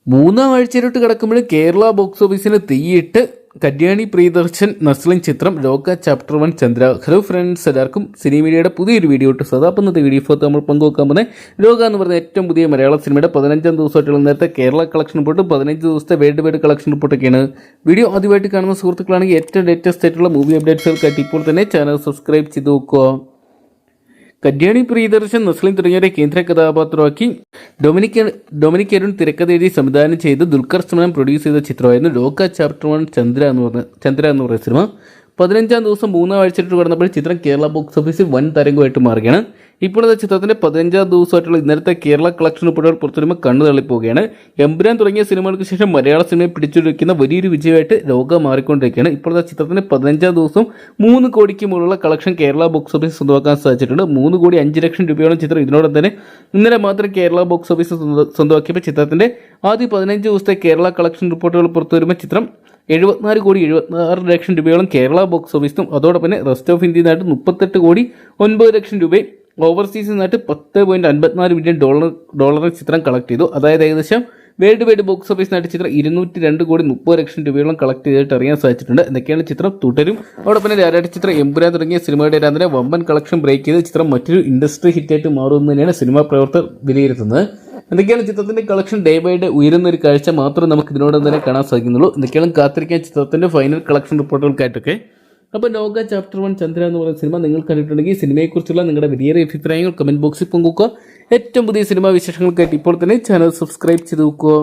മൂന്നാം ആഴ്ചയിലോട്ട് കിടക്കുമ്പോഴും കേരള ബോക്സ് ഓഫീസിന് തീയിട്ട് കല്യാണി പ്രിയദർശൻ നസ്ലിൻ ചിത്രം രോഗ ചാപ്റ്റർ 1 ചന്ദ്ര. ഹലോ ഫ്രണ്ട്സ്, എല്ലാവർക്കും സിനിമയുടെ പുതിയൊരു വീഡിയോ ഇട്ട് സദാപ്പന്നത്തെ വീഡിയോ ഫോട്ടോ നമ്മൾ പങ്കുവെക്കാൻ പോകുന്നത് രോഗ എന്ന് പറഞ്ഞ ഏറ്റവും പുതിയ മലയാള സിനിമയുടെ 15-ാം ദിവസമായിട്ടുള്ള നേരത്തെ കേരള കളക്ഷൻ റിപ്പോർട്ട് 15 ദിവസത്തെ വേൾഡ് വൈഡ് കളക്ഷൻ റിപ്പോർട്ടൊക്കെയാണ്. വീഡിയോ ആദ്യമായിട്ട് കാണുന്ന സുഹൃത്തുക്കളാണെങ്കിൽ ഏറ്റവും ലേറ്റസ്റ്റ് ആയിട്ടുള്ള മൂവി അപ്ഡേറ്റ്സുകൾക്കായിട്ട് ഇപ്പോൾ തന്നെ ചാനൽ സബ്സ്ക്രൈബ് ചെയ്ത് നോക്കുക. കല്യാണി പ്രിയദർശൻ നസ്ലിൻ തുടങ്ങിയവരെ കേന്ദ്ര കഥാപാത്രമാക്കി ഡൊമിനിക് അരുൺ തിരക്കഥ എഴുതി സംവിധാനം ചെയ്ത് ദുൽഖർ സൽമാൻ പ്രൊഡ്യൂസ് ചെയ്ത ചിത്രമായിരുന്നു രോഗ ചാപ്റ്റർ 1 ചന്ദ്ര എന്ന് പറയുന്ന സിനിമ. 15-ാം ദിവസം മൂന്നാം ആഴ്ചയിട്ട് കടന്നപ്പോൾ ചിത്രം കേരള ബോക്സ് ഓഫീസിൽ വൻ തരംഗമായിട്ട് മാറുകയാണ്. ഇപ്പോഴത്തെ ചിത്രത്തിന്റെ 15-ാം ദിവസമായിട്ടുള്ള ഇന്നലത്തെ കേരള കളക്ഷൻ റിപ്പോർട്ടുകൾ പുറത്തുവരുമ്പോൾ കണ്ണു തള്ളിപ്പോവുകയാണ്. എമ്പുരാൻ തുടങ്ങിയ സിനിമകൾക്ക് ശേഷം മലയാള സിനിമയെ പിടിച്ചെടുക്കുന്ന വലിയൊരു വിജയമായിട്ട് രോഗ മാറിക്കൊണ്ടിരിക്കുകയാണ്. ഇപ്പോഴത്തെ ചിത്രത്തിന്റെ 15-ാം ദിവസം 3 കോടിക്ക് മുകളിലുള്ള കളക്ഷൻ കേരള ബോക്സ് ഓഫീസ് സ്വന്തമാക്കാൻ സാധിച്ചിട്ടുണ്ട്. 3 കോടി 5 ലക്ഷം രൂപയോളം ചിത്രം ഇതിനോടൊപ്പം തന്നെ ഇന്നലെ മാത്രം കേരള ബോക്സ് ഓഫീസ് സ്വന്തമാക്കിയപ്പോൾ ചിത്രത്തിന്റെ ആദ്യ 15 ദിവസത്തെ കേരള കളക്ഷൻ റിപ്പോർട്ടുകൾ പുറത്തുവരുമ്പോൾ ചിത്രം 74 കോടി 76 ലക്ഷം രൂപയോളം കേരള ബോക്സ് ഓഫീസും അതോടൊപ്പം തന്നെ റെസ്റ്റ് ഓഫ് ഇന്ത്യനായിട്ട് 38 കോടി 9 ലക്ഷം രൂപയും ഓവർസീസിൽ നിന്നായിട്ട് 10.54 മില്യൺ ഡോളർ ചിത്രം കളക്ട് ചെയ്തു. അതായത് ഏകദേശം വേൾഡ് വൈഡ് ബോക്സ് ഓഫീസിനായിട്ട് ചിത്രം 202 കോടി 30 ലക്ഷം രൂപയോളം കളക്ട് ചെയ്തിട്ട് അറിയാൻ സാധിച്ചിട്ടുണ്ട്. എന്തൊക്കെയാണ് ചിത്രം തുടരും. അതോടൊപ്പം തന്നെ രാരാട്ട് ചിത്രം എമ്പുരാൻ തുടങ്ങിയ സിനിമയുടെ തന്നെ വമ്പൻ കളക്ഷൻ ബ്രേക്ക് ചെയ്ത് ചിത്രം മറ്റൊരു ഇൻഡസ്ട്രി ഹിറ്റായിട്ട് മാറുമെന്ന് തന്നെയാണ് സിനിമാ പ്രവർത്തകർ വിലയിരുത്തുന്നത്. എന്തൊക്കെയാണ് ചിത്രത്തിന്റെ കളക്ഷൻ ഡേ ബൈ ഡേ ഉയരുന്ന ഒരു കാഴ്ച മാത്രമേ നമുക്ക് ഇതിനോടൊപ്പം തന്നെ കാണാൻ സാധിക്കുന്നുള്ളൂ. എന്തൊക്കെയാണ് കാത്തിരിക്കാൻ ചിത്രത്തിന്റെ ഫൈനൽ കളക്ഷൻ റിപ്പോർട്ടുകൾക്കായിട്ടൊക്കെ. അപ്പോൾ രോഗ ചാപ്റ്റർ 1 ചന്ദ്ര എന്ന് പറയുന്ന സിനിമ നിങ്ങൾ കണ്ടിട്ടുണ്ടെങ്കിൽ സിനിമയെക്കുറിച്ചുള്ള നിങ്ങളുടെ വലിയ അഭിപ്രായങ്ങൾ കമന്റ് ബോക്സിൽ പങ്കുവെക്കുക. ഏറ്റവും പുതിയ സിനിമാ വിശേഷങ്ങൾക്കായിട്ട് ഇപ്പോൾ തന്നെ ചാനൽ സബ്സ്ക്രൈബ് ചെയ്ത് നോക്കുക.